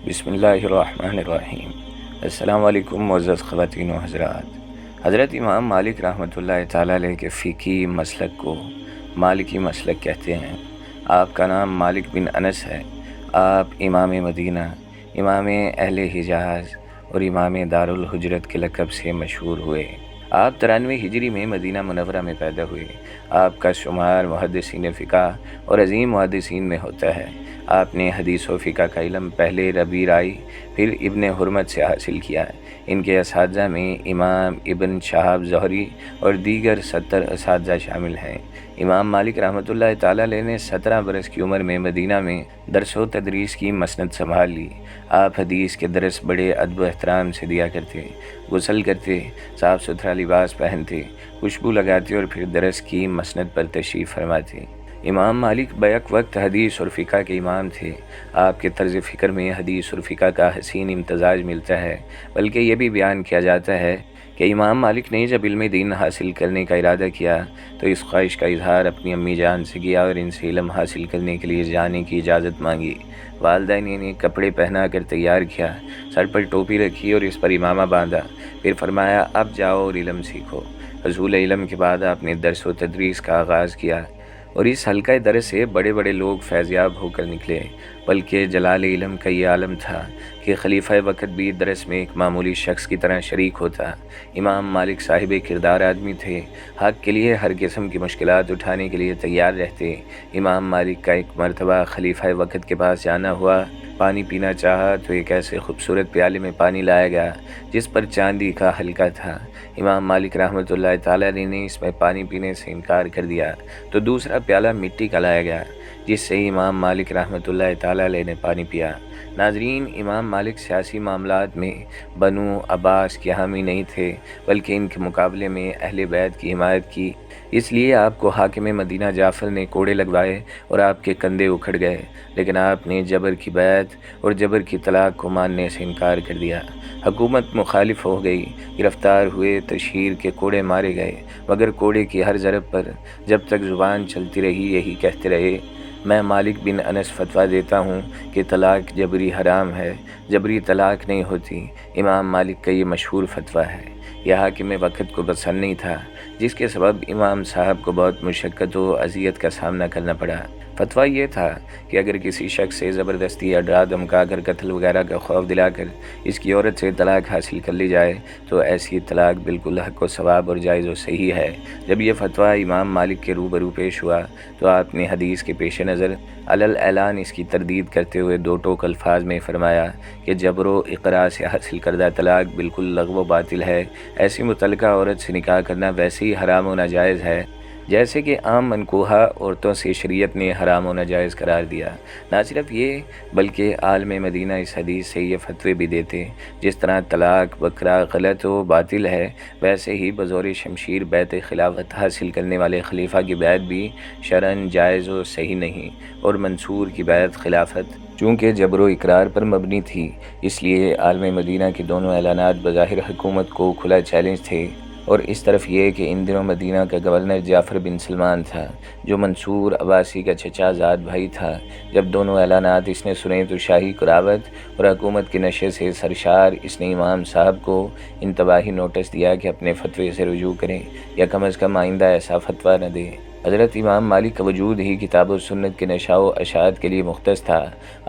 بسم اللہ الرحمن الرحیم۔ السلام علیکم معزز خواتین و حضرات۔ حضرت امام مالک رحمۃ اللہ تعالیٰ علیہ کے فقہی مسلک کو مالکی مسلک کہتے ہیں۔ آپ کا نام مالک بن انس ہے۔ آپ امام مدینہ، امام اہل حجاز اور امام دارالحجرت کے لقب سے مشہور ہوئے۔ آپ 93 ہجری میں مدینہ منورہ میں پیدا ہوئے۔ آپ کا شمار محدثین فقہ اور عظیم محدثین میں ہوتا ہے۔ آپ نے حدیث و فقہ کا علم پہلے ربیع رائی پھر ابن حرمت سے حاصل کیا۔ ان کے اساتذہ میں امام ابن شہاب زہری اور دیگر 70 اساتذہ شامل ہیں۔ امام مالک رحمۃ اللہ تعالیٰ علیہ نے 17 برس کی عمر میں مدینہ میں درس و تدریس کی مسند سنبھال لی۔ آپ حدیث کے درس بڑے ادب و احترام سے دیا کرتے، غسل کرتے، صاف ستھرا لباس پہنتے، خوشبو لگاتے اور پھر درس کی مسند پر تشریف فرماتے۔ امام مالک بیک وقت حدیث اور فقہ کے امام تھے۔ آپ کے طرز فکر میں حدیث اور فقہ کا حسین امتزاج ملتا ہے، بلکہ یہ بھی بیان کیا جاتا ہے کہ امام مالک نے جب علم دین حاصل کرنے کا ارادہ کیا تو اس خواہش کا اظہار اپنی امی جان سے کیا اور ان سے علم حاصل کرنے کے لیے جانے کی اجازت مانگی۔ والدہ نے انہیں کپڑے پہنا کر تیار کیا، سر پر ٹوپی رکھی اور اس پر امامہ باندھا، پھر فرمایا اب جاؤ اور علم سیکھو۔ حصول علم کے بعد آپ نے درس و تدریس کا آغاز کیا اور اس حلقہ درس سے بڑے بڑے لوگ فیضیاب ہو کر نکلے، بلکہ جلال علم کا یہ عالم تھا کہ خلیفہ وقت بھی درس میں ایک معمولی شخص کی طرح شریک ہوتا۔ امام مالک صاحب کردار آدمی تھے، حق کے لیے ہر قسم کی مشکلات اٹھانے کے لیے تیار رہتے۔ امام مالک کا ایک مرتبہ خلیفہ وقت کے پاس جانا ہوا، پانی پینا چاہا تو ایک ایسے خوبصورت پیالے میں پانی لایا گیا جس پر چاندی کا حلقہ تھا۔ امام مالک رحمۃ اللہ تعالیٰ نے اس میں پانی پینے سے انکار کر دیا تو دوسرا پیالہ مٹی کا لایا گیا جس سے امام مالک رحمۃ اللہ تعالیٰ علیہ نے پانی پیا۔ ناظرین، امام مالک سیاسی معاملات میں بنو عباس کے حامی نہیں تھے، بلکہ ان کے مقابلے میں اہل بیت کی حمایت کی۔ اس لیے آپ کو حاکم مدینہ جعفر نے کوڑے لگوائے اور آپ کے کندھے اکھڑ گئے، لیکن آپ نے جبر کی بیعت اور جبر کی طلاق کو ماننے سے انکار کر دیا۔ حکومت مخالف ہو گئی، گرفتار ہوئے، تشہیر کے کوڑے مارے گئے، مگر کوڑے کی ہر ضرب پر جب تک زبان چلتی رہی یہی کہتے رہے، میں مالک بن انس فتویٰ دیتا ہوں کہ طلاق جبری حرام ہے، جبری طلاق نہیں ہوتی۔ امام مالک کا یہ مشہور فتویٰ ہے۔ یہ حاکم وقت کو پسند نہیں تھا، جس کے سبب امام صاحب کو بہت مشقت و اذیت کا سامنا کرنا پڑا۔ فتویٰ یہ تھا کہ اگر کسی شخص سے زبردستی یا ڈرا دھمکا کر قتل وغیرہ کا خوف دلا کر اس کی عورت سے طلاق حاصل کر لی جائے تو ایسی طلاق بالکل حق و ثواب اور جائز و صحیح ہے۔ جب یہ فتویٰ امام مالک کے روبرو پیش ہوا تو آپ نے حدیث کے پیش نظر علل اعلان اس کی تردید کرتے ہوئے دو ٹوک الفاظ میں فرمایا کہ جبر و اقرا سے حاصل کردہ طلاق بالکل لغو و باطل ہے۔ ایسی متعلقہ عورت سے نکاح کرنا ویسے ہی حرام و ناجائز ہے جیسے کہ عام منکوحہ عورتوں سے شریعت نے حرام و ناجائز قرار دیا۔ نہ صرف یہ بلکہ عالم مدینہ اس حدیث سے یہ فتوے بھی دیتے، جس طرح طلاق بکرا غلط و باطل ہے، ویسے ہی بزور شمشیر بیعت خلافت حاصل کرنے والے خلیفہ کی بیعت بھی شرعاً جائز و صحیح نہیں، اور منصور کی بیعت خلافت چونکہ جبر و اقرار پر مبنی تھی، اس لیے عالم مدینہ کے دونوں اعلانات بظاہر حکومت کو کھلا چیلنج تھے۔ اور اس طرف یہ کہ ان دنوں مدینہ کا گورنر جعفر بن سلمان تھا، جو منصور عباسی کا چچا زاد بھائی تھا۔ جب دونوں اعلانات اس نے سنے تو شاہی قراوت اور حکومت کے نشے سے سرشار اس نے امام صاحب کو انتباہی نوٹس دیا کہ اپنے فتوے سے رجوع کریں یا کم از کم آئندہ ایسا فتویٰ نہ دیں۔ حضرت امام مالک کا وجود ہی کتاب و سنت کے نشاء و اشاعت کے لیے مختص تھا۔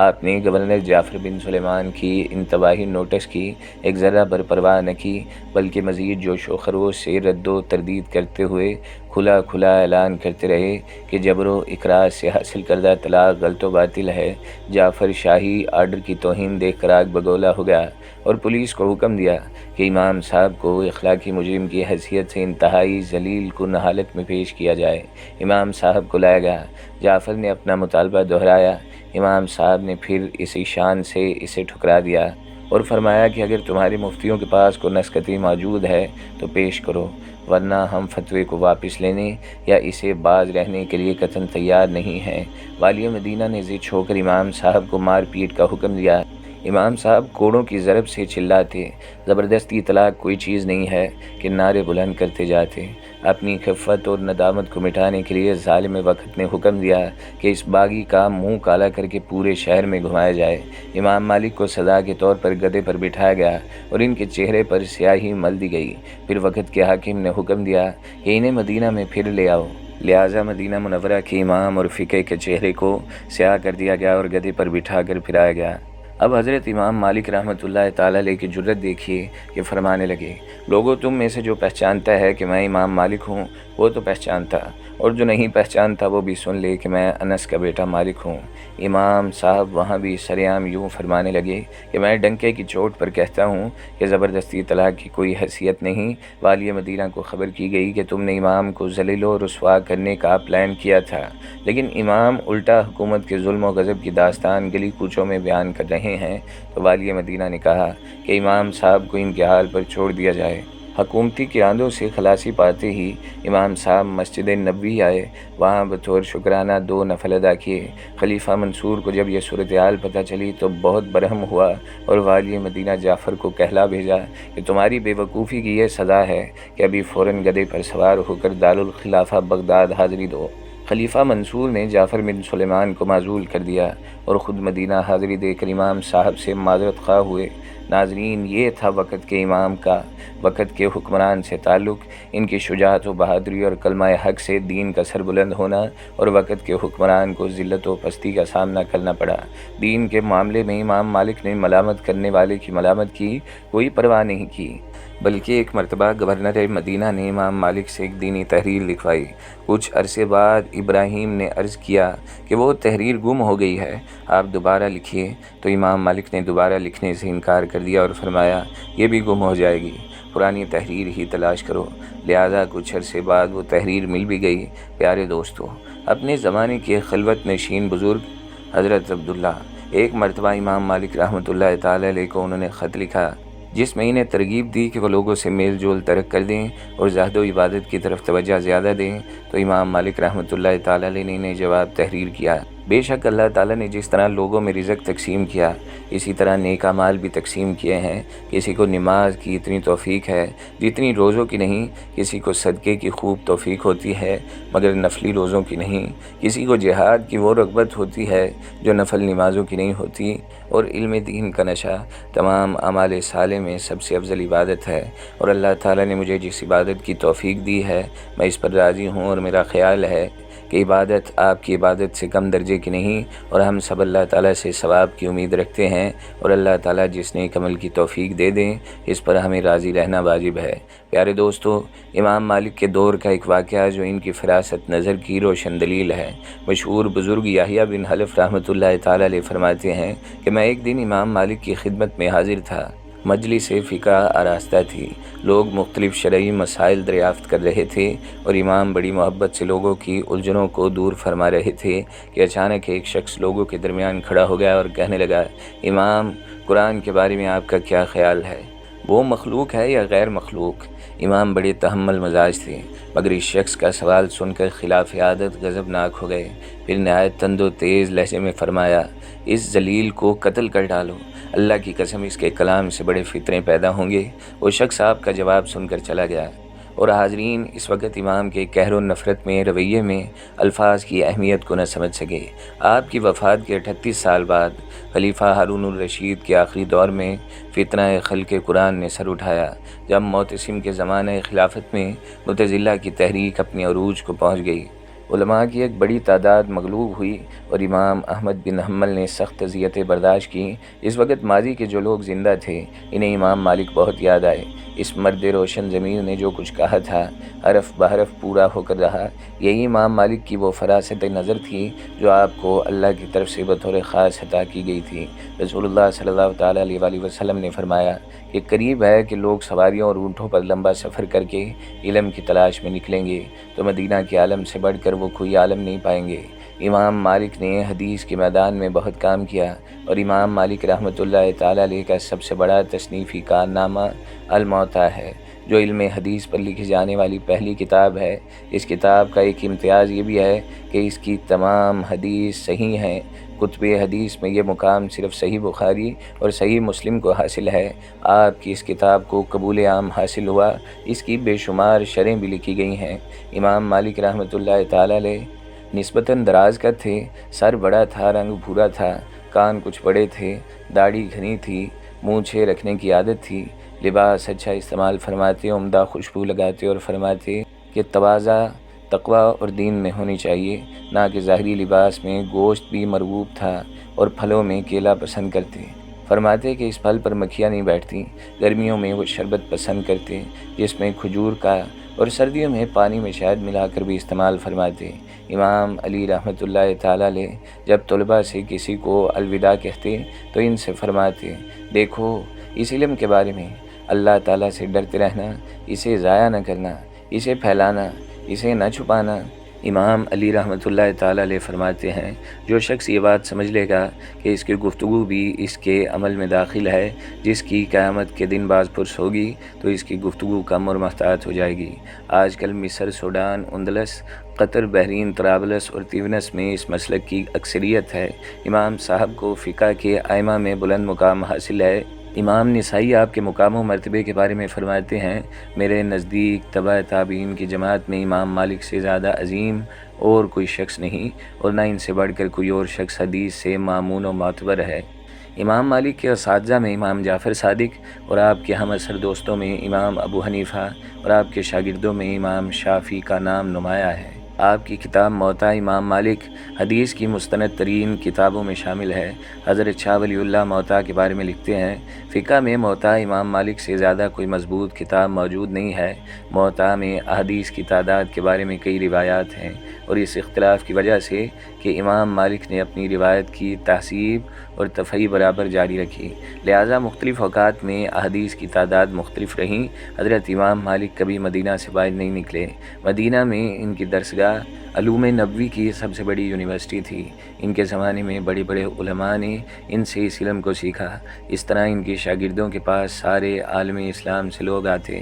آپ نے گورنر جعفر بن سلیمان کی انتباہی نوٹس کی ایک ذرہ بر پرواہ نہ کی، بلکہ مزید جوش و خروش سے رد و تردید کرتے ہوئے کھلا اعلان کرتے رہے کہ جبر و اقرار سے حاصل کردہ طلاق غلط و باطل ہے۔ جعفر شاہی آرڈر کی توہین دیکھ کر آگ بگولا ہو گیا اور پولیس کو حکم دیا کہ امام صاحب کو اخلاقی مجرم کی حیثیت سے انتہائی ذلیل کن حالت میں پیش کیا جائے۔ امام صاحب کو لایا گیا۔ جعفر نے اپنا مطالبہ دہرایا۔ امام صاحب نے پھر اسی شان سے اسے ٹھکرا دیا اور فرمایا کہ اگر تمہارے مفتیوں کے پاس کوئی نسختی موجود ہے تو پیش کرو، ورنہ ہم فتوے کو واپس لینے یا اسے باز رہنے کے لیے قطعاً تیار نہیں ہیں۔ والی مدینہ نے ضد ہو کر امام صاحب کو مار پیٹ کا حکم دیا۔ امام صاحب کوڑوں کی ضرب سے چلاتے، زبردستی طلاق کوئی چیز نہیں ہے کہ نعرے بلند کرتے جاتے۔ اپنی خفت اور ندامت کو مٹانے کے لیے ظالم وقت نے حکم دیا کہ اس باغی کا منہ کالا کر کے پورے شہر میں گھمایا جائے۔ امام مالک کو سزا کے طور پر گدھے پر بٹھایا گیا اور ان کے چہرے پر سیاہی مل دی گئی۔ پھر وقت کے حاکم نے حکم دیا کہ انہیں مدینہ میں پھر لے آؤ، لہٰذا مدینہ منورہ کے امام اور فقہ کے چہرے کو سیاہ کر دیا گیا اور گدھے پر بٹھا کر پھرایا گیا۔ اب حضرت امام مالک رحمۃ اللہ تعالیٰ علیہ کی جرت دیکھیے کہ فرمانے لگے، لوگوں تم میں سے جو پہچانتا ہے کہ میں امام مالک ہوں وہ تو پہچانتا، اور جو نہیں پہچانتا وہ بھی سن لے کہ میں انس کا بیٹا مالک ہوں۔ امام صاحب وہاں بھی سریعام یوں فرمانے لگے کہ میں ڈنکے کی چوٹ پر کہتا ہوں کہ زبردستی طلاق کی کوئی حیثیت نہیں۔ والی مدینہ کو خبر کی گئی کہ تم نے امام کو ذلیل و رسوا کرنے کا پلان کیا تھا، لیکن امام الٹا حکومت کے ظلم و غضب کی داستان گلی کوچوں میں بیان کر رہے ہیں، تو والی مدینہ نے کہا کہ امام صاحب کو ان کے حال پر چھوڑ دیا جائے۔ حکومتی قیادوں سے خلاصی پاتے ہی امام صاحب مسجد نبوی آئے، وہاں بطور شکرانہ 2 نفل ادا کیے۔ خلیفہ منصور کو جب یہ صورتحال پتہ چلی تو بہت برہم ہوا اور والی مدینہ جعفر کو کہلا بھیجا کہ تمہاری بے وقوفی کی یہ سزا ہے کہ ابھی فوراً گدھے پر سوار ہو کر دارالخلافہ بغداد حاضری دو۔ خلیفہ منصور نے جعفر بن سلیمان کو معزول کر دیا اور خود مدینہ حاضری دے کر امام صاحب سے معذرت خواہ ہوئے۔ ناظرین، یہ تھا وقت کے امام کا، وقت کے حکمران سے تعلق، ان کی شجاعت و بہادری اور کلمہ حق سے دین کا سر بلند ہونا، اور وقت کے حکمران کو ذلت و پستی کا سامنا کرنا پڑا۔ دین کے معاملے میں امام مالک نے ملامت کرنے والے کی ملامت کی کوئی پرواہ نہیں کی، بلکہ ایک مرتبہ گورنر مدینہ نے امام مالک سے ایک دینی تحریر لکھوائی۔ کچھ عرصے بعد ابراہیم نے عرض کیا کہ وہ تحریر گم ہو گئی ہے، آپ دوبارہ لکھیے، تو امام مالک نے دوبارہ لکھنے سے انکار کر دیا اور فرمایا یہ بھی گم ہو جائے گی، پرانی تحریر ہی تلاش کرو۔ لہذا کچھ عرصے بعد وہ تحریر مل بھی گئی۔ پیارے دوستو، اپنے زمانے کے خلوت نشین بزرگ حضرت عبداللہ، ایک مرتبہ امام مالک رحمۃ اللہ تعالی علیہ کو انہوں نے خط لکھا جس میں انہیں ترغیب دی کہ وہ لوگوں سے میل جول ترک کر دیں اور زہد و عبادت کی طرف توجہ زیادہ دیں، تو امام مالک رحمۃ اللہ تعالی علیہ نے انہیں جواب تحریر کیا، بے شک اللہ تعالیٰ نے جس طرح لوگوں میں رزق تقسیم کیا، اسی طرح نیک اعمال بھی تقسیم کیے ہیں۔ کسی کو نماز کی اتنی توفیق ہے جتنی روزوں کی نہیں، کسی کو صدقے کی خوب توفیق ہوتی ہے مگر نفلی روزوں کی نہیں، کسی کو جہاد کی وہ رغبت ہوتی ہے جو نفل نمازوں کی نہیں ہوتی، اور علم دین کا نشہ تمام اعمال صالح میں سب سے افضل عبادت ہے، اور اللہ تعالیٰ نے مجھے جس عبادت کی توفیق دی ہے میں اس پر راضی ہوں، اور میرا خیال ہے کہ عبادت آپ کی عبادت سے کم درجے کی نہیں، اور ہم سب اللہ تعالیٰ سے ثواب کی امید رکھتے ہیں، اور اللہ تعالیٰ جس نے عمل کی توفیق دے دیں اس پر ہمیں راضی رہنا واجب ہے۔ پیارے دوستو، امام مالک کے دور کا ایک واقعہ جو ان کی فراست نظر کی روشن دلیل ہے۔ مشہور بزرگ یحییٰ بن حلف رحمۃ اللہ تعالیٰ علیہ فرماتے ہیں کہ میں ایک دن امام مالک کی خدمت میں حاضر تھا۔ مجلس فقہ آراستہ تھی، لوگ مختلف شرعی مسائل دریافت کر رہے تھے اور امام بڑی محبت سے لوگوں کی الجھنوں کو دور فرما رہے تھے کہ اچانک ایک شخص لوگوں کے درمیان کھڑا ہو گیا اور کہنے لگا، امام، قرآن کے بارے میں آپ کا کیا خیال ہے؟ وہ مخلوق ہے یا غیر مخلوق؟ امام بڑے تحمل مزاج تھے، مگر اس شخص کا سوال سن کر خلاف عادت غضبناک ہو گئے۔ پھر نہایت تند و تیز لہجے میں فرمایا، اس ذلیل کو قتل کر ڈالو، اللہ کی قسم اس کے کلام سے بڑے فتنے پیدا ہوں گے۔ وہ شخص آپ کا جواب سن کر چلا گیا۔ اور حاضرین اس وقت امام کے قہر و نفرت میں رویے میں الفاظ کی اہمیت کو نہ سمجھ سکے۔ آپ کی وفات کے 38 سال بعد خلیفہ ہارون الرشید کے آخری دور میں فتنہ خلق قرآن نے سر اٹھایا، جب معتصم کے زمانہ خلافت میں معتزلہ کی تحریک اپنے عروج کو پہنچ گئی۔ علماء کی ایک بڑی تعداد مغلوب ہوئی اور امام احمد بن حنبل نے سخت اذیتیں برداشت کی۔ اس وقت ماضی کے جو لوگ زندہ تھے انہیں امام مالک بہت یاد آئے۔ اس مرد روشن ضمیر نے جو کچھ کہا تھا حرف بحرف پورا ہو کر رہا۔ یہی امام مالک کی وہ فراست نظر تھی جو آپ کو اللہ کی طرف سے بطور خاص عطا کی گئی تھی۔ رسول اللہ صلی اللہ تعالیٰ علیہ وآلہ وسلم نے فرمایا کہ قریب ہے کہ لوگ سواریوں اور اونٹوں پر لمبا سفر کر کے علم کی تلاش میں نکلیں گے تو مدینہ کے عالم سے بڑھ کر وہ کوئی عالم نہیں پائیں گے۔ امام مالک نے حدیث کے میدان میں بہت کام کیا، اور امام مالک رحمۃ اللہ تعالیٰ علیہ کا سب سے بڑا تصنیفی کارنامہ الموطا ہے، جو علم حدیث پر لکھی جانے والی پہلی کتاب ہے۔ اس کتاب کا ایک امتیاز یہ بھی ہے کہ اس کی تمام حدیث صحیح ہیں۔ کتب حدیث میں یہ مقام صرف صحیح بخاری اور صحیح مسلم کو حاصل ہے۔ آپ کی اس کتاب کو قبول عام حاصل ہوا۔ اس کی بے شمار شرحیں بھی لکھی گئی ہیں۔ امام مالک رحمۃ اللہ تعالیٰ علیہ نسبتاً دراز قد تھے، سر بڑا تھا، رنگ بھورا تھا، کان کچھ بڑے تھے، داڑھی گھنی تھی، مونچھیں رکھنے کی عادت تھی، لباس اچھا استعمال فرماتے، عمدہ خوشبو لگاتے اور فرماتے کہ تواضع تقویٰ اور دین میں ہونی چاہیے، نہ کہ ظاہری لباس میں۔ گوشت بھی مرغوب تھا اور پھلوں میں کیلا پسند کرتے، فرماتے کہ اس پھل پر مکھیاں نہیں بیٹھتی۔ گرمیوں میں وہ شربت پسند کرتے جس میں کھجور کا، اور سردیوں میں پانی میں شہد ملا کر بھی استعمال فرماتے۔ امام علی رحمۃ اللہ تعالیٰ علیہ جب طلباء سے کسی کو الوداع کہتے تو ان سے فرماتے، دیکھو اس علم کے بارے میں اللہ تعالیٰ سے ڈرتے رہنا، اسے ضائع نہ کرنا، اسے پھیلانا، اسے نہ چھپانا۔ امام علی رحمۃ اللہ تعالیٰ علیہ فرماتے ہیں، جو شخص یہ بات سمجھ لے گا کہ اس کی گفتگو بھی اس کے عمل میں داخل ہے، جس کی قیامت کے دن باز پرس ہوگی، تو اس کی گفتگو کم اور محتاط ہو جائے گی۔ آج کل مصر، سوڈان، اندلس، قطر، بحرین، طرابلس اور تیونس میں اس مسلک کی اکثریت ہے۔ امام صاحب کو فقہ کے ائمہ میں بلند مقام حاصل ہے۔ امام نسائی آپ کے مقام و مرتبے کے بارے میں فرماتے ہیں، میرے نزدیک تبع تابعین کی جماعت میں امام مالک سے زیادہ عظیم اور کوئی شخص نہیں، اور نہ ان سے بڑھ کر کوئی اور شخص حدیث سے مامون و معتبر ہے۔ امام مالک کے اساتذہ میں امام جعفر صادق، اور آپ کے ہم عصر دوستوں میں امام ابو حنیفہ، اور آپ کے شاگردوں میں امام شافعی کا نام نمایاں ہے۔ آپ کی کتاب موطا امام مالک حدیث کی مستند ترین کتابوں میں شامل ہے۔ حضرت شاہ ولی اللہ موطا کے بارے میں لکھتے ہیں، فقہ میں موطا امام مالک سے زیادہ کوئی مضبوط کتاب موجود نہیں ہے۔ موطا میں احادیث کی تعداد کے بارے میں کئی روایات ہیں، اور اس اختلاف کی وجہ سے کہ امام مالک نے اپنی روایت کی تحصیب اور تفہیم برابر جاری رکھی، لہٰذا مختلف اوقات میں احادیث کی تعداد مختلف رہیں۔ حضرت امام مالک کبھی مدینہ سے باہر نہیں نکلے۔ مدینہ میں ان کی درسگاہ علوم نبوی کی سب سے بڑی یونیورسٹی تھی۔ ان کے زمانے میں بڑے بڑے علماء نے ان سے اس علم کو سیکھا۔ اس طرح ان کے شاگردوں کے پاس سارے عالم اسلام سے لوگ آتے۔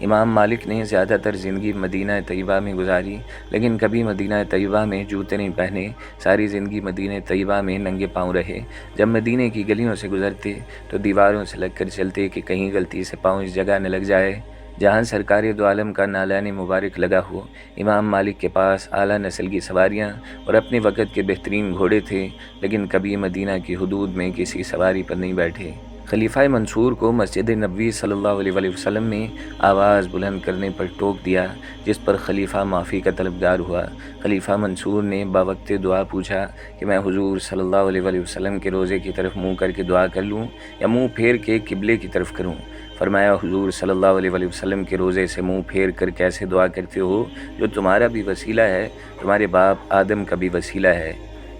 امام مالک نے زیادہ تر زندگی مدینہ طیبہ میں گزاری، لیکن کبھی مدینہ طیبہ میں جوتے نہیں پہنے۔ ساری زندگی مدینہ طیبہ میں ننگے پاؤں رہے۔ جب مدینہ کی گلیوں سے گزرتے تو دیواروں سے لگ کر چلتے کہ کہیں غلطی سے پاؤں اس جگہ نہ لگ جائے جہاں سرکار دو عالم کا نالان مبارک لگا ہو۔ امام مالک کے پاس اعلیٰ نسل کی سواریاں اور اپنے وقت کے بہترین گھوڑے تھے، لیکن کبھی مدینہ کی حدود میں کسی سواری پر نہیں بیٹھے۔ خلیفہ منصور کو مسجد نبوی صلی اللہ علیہ وسلم میں آواز بلند کرنے پر ٹوک دیا، جس پر خلیفہ معافی کا طلبگار ہوا۔ خلیفہ منصور نے باوقت دعا پوچھا کہ میں حضور صلی اللہ علیہ وسلم کے روضے کی طرف منہ کر کے دعا کر لوں یا منہ پھیر کے قبلے کی طرف کروں؟ فرمایا، حضور صلی اللہ علیہ وسلم کے روضے سے منہ پھیر کر کیسے دعا کرتے ہو؟ جو تمہارا بھی وسیلہ ہے، تمہارے باپ آدم کا بھی وسیلہ ہے۔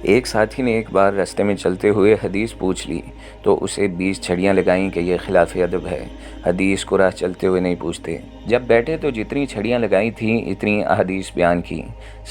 ایک ساتھی نے ایک بار راستے میں چلتے ہوئے حدیث پوچھ لی تو اسے 20 چھڑیاں لگائیں کہ یہ خلاف ادب ہے، حدیث کو راہ چلتے ہوئے نہیں پوچھتے۔ جب بیٹھے تو جتنی چھڑیاں لگائی تھیں اتنی احادیث بیان کی۔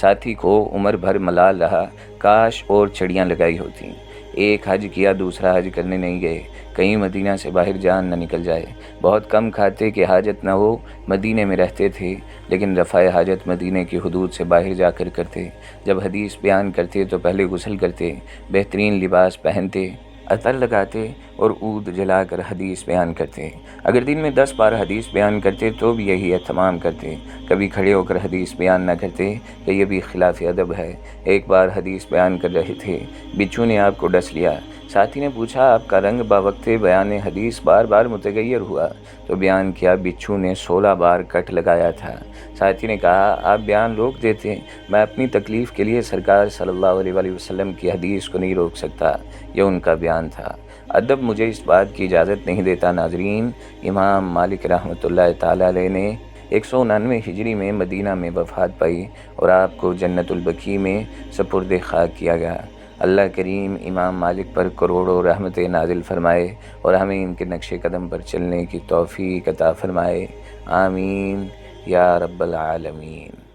ساتھی کو عمر بھر ملال رہا، کاش اور چھڑیاں لگائی ہوتی۔ ایک حج کیا، دوسرا حج کرنے نہیں گئے، کہیں مدینہ سے باہر جان نہ نکل جائے۔ بہت کم کھاتے کہ حاجت نہ ہو، مدینے میں رہتے تھے، لیکن رفع حاجت مدینے کی حدود سے باہر جا کر کرتے۔ جب حدیث بیان کرتے تو پہلے غسل کرتے، بہترین لباس پہنتے، عطر لگاتے اور عود جلا کر حدیث بیان کرتے۔ اگر دن میں 10 بار حدیث بیان کرتے تو بھی یہی اہتمام کرتے، کبھی کھڑے ہو کر حدیث بیان نہ کرتے کہ یہ بھی خلاف ادب ہے۔ ایک بار حدیث بیان کر رہے تھے، بچھو نے آپ کو ڈس لیا۔ ساتھی نے پوچھا، آپ کا رنگ باوقت بیان حدیث بار بار متغیر ہوا؟ تو بیان کیا، بچھو نے 16 بار کٹ لگایا تھا۔ ساتھی نے کہا، آپ بیان روک دیتے، میں اپنی تکلیف کے لیے سرکار صلی اللہ علیہ وسلم کی حدیث کو نہیں روک سکتا، یہ ان کا بیان تھا۔ ادب مجھے اس بات کی اجازت نہیں دیتا۔ ناظرین، امام مالک رحمۃ اللہ تعالیٰ علیہ نے 199 ہجری میں مدینہ میں وفات پائی اور آپ کو جنت البقیع میں سپرد خاک کیا گیا۔ اللہ کریم امام مالک پر کروڑوں رحمتیں نازل فرمائے اور ہمیں ان کے نقش قدم پر چلنے کی توفیق عطا فرمائے۔ آمین یا رب العالمین۔